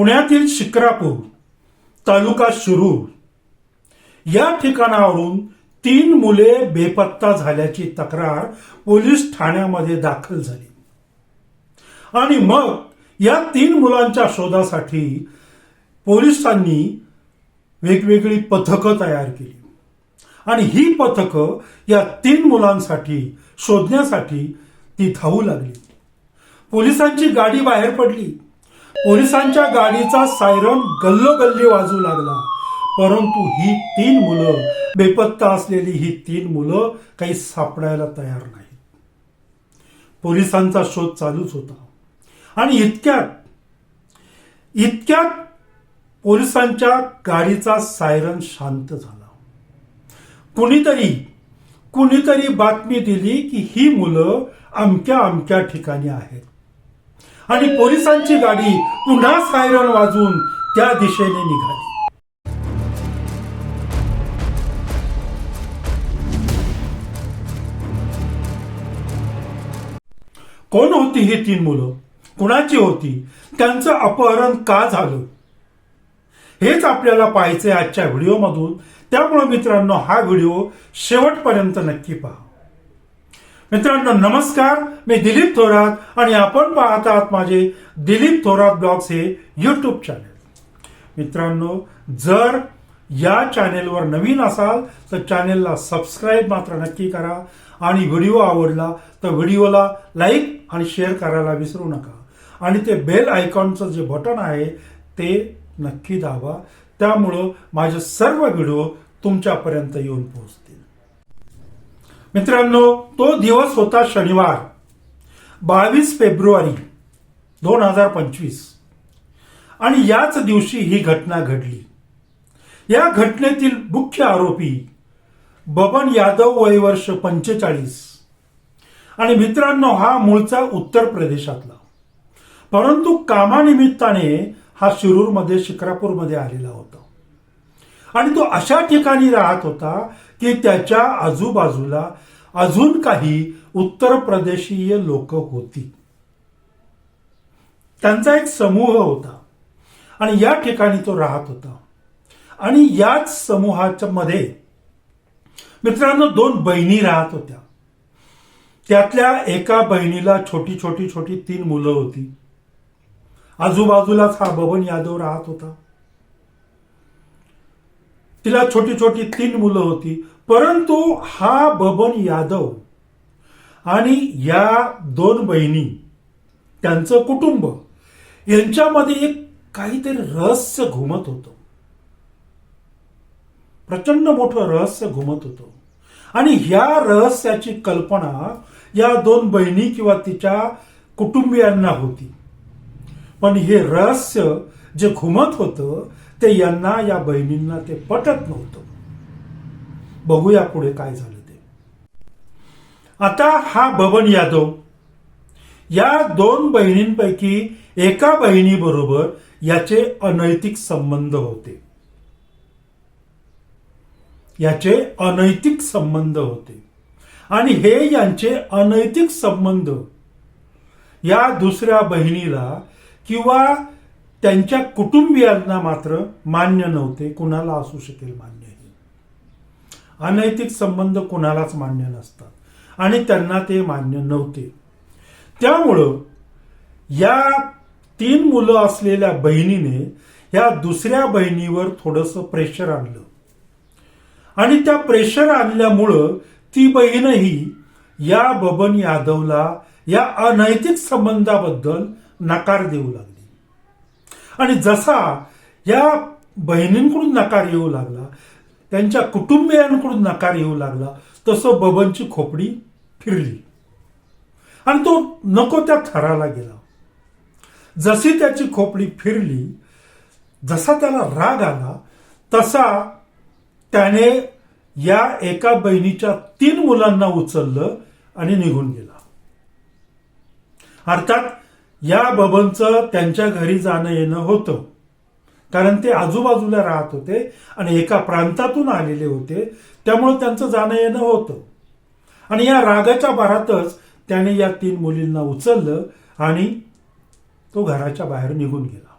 पुण्यातील शिक्रापूर तालुका शिरूर या ठिकाणावरून 3 मुले बेपत्ता झाल्याची तक्रार पोलीस ठाण्यामध्ये दाखल झाली आणि मग या 3 मुलांच्या शोधासाठी पोलिसांनी वेगवेगळी पथकं तयार केली आणि ही पथकं या 3 मुलांसाठी शोधण्यासाठी ती धावू लागली. पोलिसांची गाडी बाहेर पडली. पोलिसांच्या गाडीचा सायरन गल्लोगल्ली वाजू लागला. परंतु ही 3 मुलं, बेपत्ता असलेली ही 3 मुलं काही सापडायला तयार नाहीत. पोलिसांचा शोध चालूच होता आणि इतक्यात पोलिसांच्या गाडीचा सायरन शांत झाला. कुणीतरी बातमी दिली की ही मुलं अमक्या ठिकाणी आहेत आणि पोलिसांची गाडी पुन्हा सायरन वाजून त्या दिशेने निघाली. कोण होती ही 3 मुलं? कुणाची होती? त्यांचं अपहरण का झालं? हेच आपल्याला पाहायचंय आजच्या व्हिडिओमधून. त्यामुळे मित्रांनो, हा व्हिडिओ शेवटपर्यंत नक्की पहा. मित्रांनो नमस्कार, मी दिलीप थोरात आणि आपण पाहत आहात माझे दिलीप थोरात ब्लॉग्स हे यूट्यूब चॅनल. मित्रांनो, जर या चॅनेलवर नवीन असाल तर चॅनेलला सबस्क्राईब मात्र नक्की करा आणि व्हिडिओ आवडला तर व्हिडिओला लाईक आणि शेअर करायला विसरू नका आणि ते बेल आयकॉनचं जे बटन आहे ते नक्की दाबा. त्यामुळं माझे सर्व व्हिडिओ तुमच्यापर्यंत येऊन पोहोचतील. मित्रांनो, तो दिवस होता शनिवार 22 फेब्रुवारी 2025 आणि याच दिवशी ही घटना घडली. या घटनेतील मुख्य आरोपी बबन यादव, वय वर्ष 45 आणि मित्रांनो हा मूळचा उत्तर प्रदेशातला, परंतु कामानिमित्ताने हा शिरूरमध्ये शिक्रापूरमध्ये आलेला होता आणि तो अशा ठिकाणी राहत होता की त्याच्या आजूबाजूला अजून काही उत्तर प्रदेशीय लोक होती. त्यांचा एक समूह होता आणि या ठिकाणी तो राहत होता आणि याच समूहाच्या मध्ये मित्रांनो 2 बहिणी राहत होत्या. त्यातल्या एका बहिणीला छोटी 3 मुलं होती. आजूबाजूलाच हा बबन यादव राहत होता. तिला छोटी 3 मुलं होती. परंतु हा बबन यादव आणि या 2 बहिणी, त्यांचं कुटुंब यांच्यामध्ये एक काहीतरी रहस्य घुमत होतं. प्रचंड मोठं रहस्य घुमत होतं आणि ह्या रहस्याची कल्पना या 2 बहिणी किंवा तिच्या कुटुंबियांना होती. पण हे रहस्य जे घुमत होतं ते यांना, या बहिणींना ते पटत नव्हतं. बघूया पुढे काय झालं ते. आता हा बबन यादव या 2 बहिणींपैकी एका बहिणीबरोबर याचे अनैतिक संबंध होते. आणि हे यांचे अनैतिक संबंध या दुसऱ्या बहिणीला किंवा त्यांच्या कुटुंबियांना मात्र मान्य नव्हते. कुणाला असू शकेल मान्य हे? अनैतिक संबंध कुणालाच मान्य नसतात आणि त्यांना ते मान्य नव्हते. त्यामुळं या 3 मुलं असलेल्या बहिणीने या दुसऱ्या बहिणीवर थोडंसं प्रेशर आणलं आणि त्या प्रेशर आणल्यामुळं ती बहीणही या बबन यादवला या अनैतिक संबंधाबद्दल नकार देऊ लागली. आणि जसा या बहिणींकडून नकार येऊ लागला, त्यांच्या कुटुंबियांकडून नकार येऊ लागला, तसं बबनची खोपडी फिरली आणि तो नको त्या थराला गेला. जशी त्याची खोपडी फिरली, जसा त्याला राग आला, तसा त्याने या एका बहिणीच्या 3 मुलांना उचललं आणि निघून गेला. अर्थात या बबनचं त्यांच्या घरी जाणं येणं होतं, कारण ते आजूबाजूला राहत होते आणि एका प्रांतातून आलेले होते. त्यामुळे त्यांचं जाणं येणं होतं आणि या रागाच्या भरातच त्याने या 3 मुलींना उचललं आणि तो घराच्या बाहेर निघून गेला.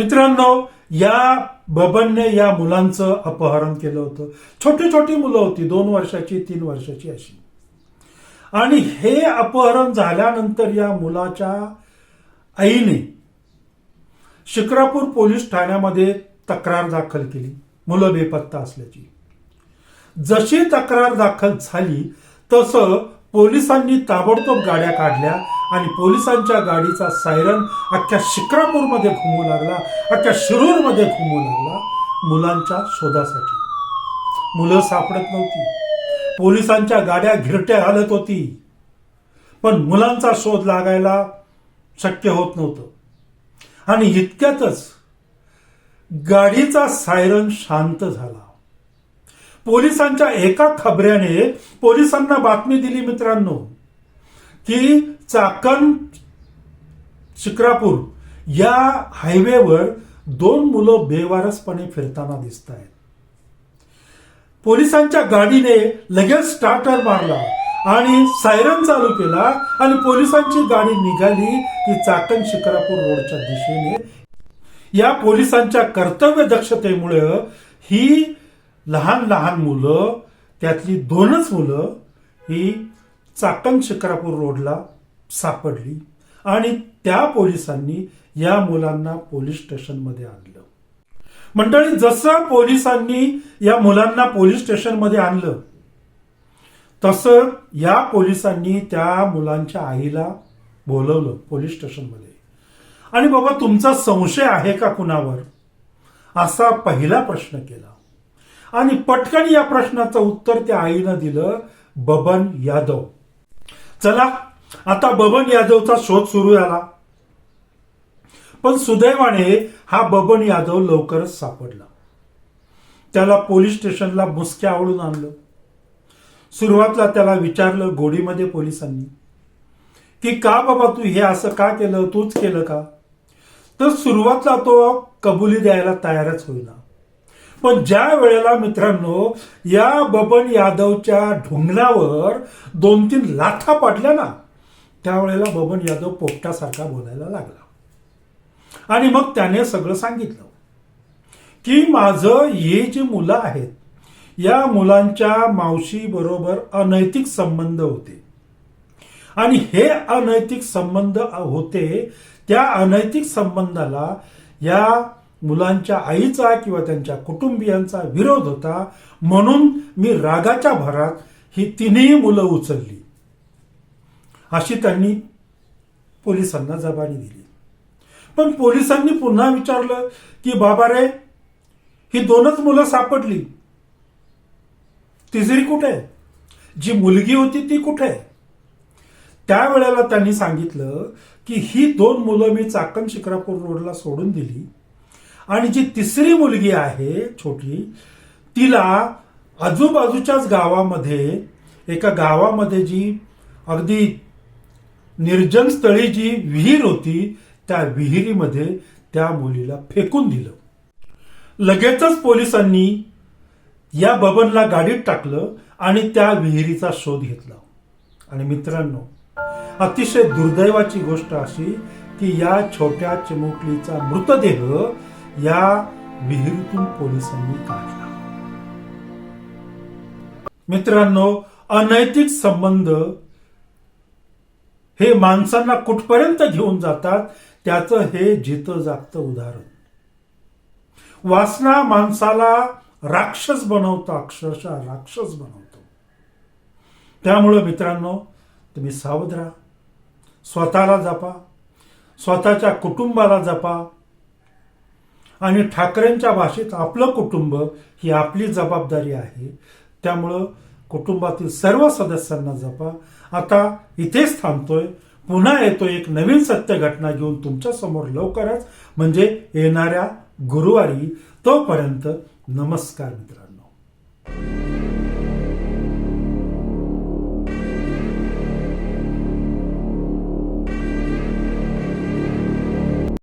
मित्रांनो, या बबनने या मुलांचं अपहरण केलं होतं. छोटी छोटी मुलं होती, 2 वर्षाची 3 वर्षाची अशी. आणि हे अपहरण झाल्यानंतर या मुलाच्या आईने शिक्रापूर पोलीस ठाण्यामध्ये तक्रार दाखल केली मुलं बेपत्ता असल्याची. जशी तक्रार दाखल झाली तसं पोलिसांनी ताबडतोब गाड्या काढल्या आणि पोलिसांच्या गाडीचा सायरन अख्ख्या शिक्रापूरमध्ये घुमू लागला, अख्ख्या शिरूरमध्ये घुमू लागला मुलांच्या शोधासाठी. मुलं सापडत नव्हती, पोलिसांच्या गाड्या घिरट्या घालत होती, पण मुलांचा शोध लागायला शक्य होत नव्हतं. आणि इतक्यातच गाडीचा सायरन शांत झाला. पोलिसांच्या एका खबऱ्याने पोलिसांना बातमी दिली मित्रांनो की चाकण शिक्रापूर या हायवेवर 2 मुलं बेवारसपणे फिरताना दिसत आहेत. पोलिसांच्या गाडीने लगेच स्टार्टर मारला आणि सायरन चालू केला आणि पोलिसांची गाडी निघाली ती चाकण शिक्रापूर रोडच्या दिशेने. या पोलिसांच्या कर्तव्य दक्षतेमुळे ही लहान लहान मुलं, त्यातली 2च मुलं ही चाकण शिक्रापूर रोडला सापडली आणि त्या पोलिसांनी या मुलांना पोलीस स्टेशनमध्ये आणलं. मंडळी, जसं पोलिसांनी या मुलांना पोलीस स्टेशनमध्ये आणलं तसं या पोलिसांनी त्या मुलांच्या आईला बोलवलं पोलीस स्टेशनमध्ये. आणि बाबा, तुमचा संशय आहे का कुणावर, असा पहिला प्रश्न केला. आणि पटकन या प्रश्नाचं उत्तर त्या आईनं दिलं, बबन यादव. चला, आता बबन यादवचा शोध सुरू झाला. पण सुदैवाने हा बबन यादव लवकरच सापडला. त्याला पोलीस स्टेशनला मुसक्या आवळून आणलं. सुरुवातला त्याला विचारलं गोडीमध्ये पोलिसांनी की का बाबा तू हे असं का केलं, तूच केलं का? तर सुरुवातला तो कबुली द्यायला तयारच होईना. पण ज्या वेळेला मित्रांनो या बबन यादवच्या ढुंगणावर 2-3 लाथा पडल्या ना, त्यावेळेला बबन यादव पोपटासारखा बोलायला लागला. आणि मग त्याने सगळं सांगितलं की माझं हे जी मुलं आहेत या मुलांच्या मावशी बरोबर अनैतिक संबंध होते आणि हे अनैतिक संबंध होते. त्या अनैतिक संबंधाला या मुलांच्या आईचा किंवा त्यांच्या कुटुंबियांचा विरोध होता, म्हणून मी रागाच्या भरात ही 3ही मुलं उचलली, अशी त्यांनी पोलिसांना जबानी दिली. पण पोलिसांनी पुन्हा विचारलं की बाबा रे, ही 2च मुलं सापडली, तिसरी कुठे, जी मुलगी होती ती कुठे? त्यावेळेला त्यांनी सांगितलं की ही 2 मुलं मी चाकण शिक्रापूर रोडला सोडून दिली आणि जी तिसरी मुलगी आहे छोटी, तिला आजूबाजूच्याच गावामध्ये, एका गावामध्ये जी अगदी निर्जन स्थळी जी विहीर होती त्या विहिरीमध्ये त्या मुलीला फेकून दिलं. लगेचच पोलिसांनी या बबनला गाडीत टाकलं आणि त्या विहिरीचा शोध घेतला. आणि मित्रांनो, अतिशय दुर्दैवाची गोष्ट अशी की या छोट्या चिमुकलीचा मृतदेह या विहिरीतून पोलिसांनी काढला. मित्रांनो, अनैतिक संबंध हे माणसांना कुठपर्यंत घेऊन जातात त्याचं हे जितं जागतं उदाहरण. वासना माणसाला राक्षस बनवतो, अक्षरशः राक्षस बनवतो. त्यामुळे मित्रांनो, तुम्ही सावध राहा, स्वतःला जपा, स्वतःच्या कुटुंबाला जपा आणि ठाकरेंच्या भाषेत आपलं कुटुंब ही आपली जबाबदारी आहे. त्यामुळं कुटुंबातील सर्व सदस्यांना जपा. आता इथेच थांबतोय, पुन्हा येतोय एक नवीन सत्य घटना घेऊन तुमच्या समोर लवकरच, म्हणजे येणाऱ्या गुरुवारी. तोपर्यंत नमस्कार मित्रांनो.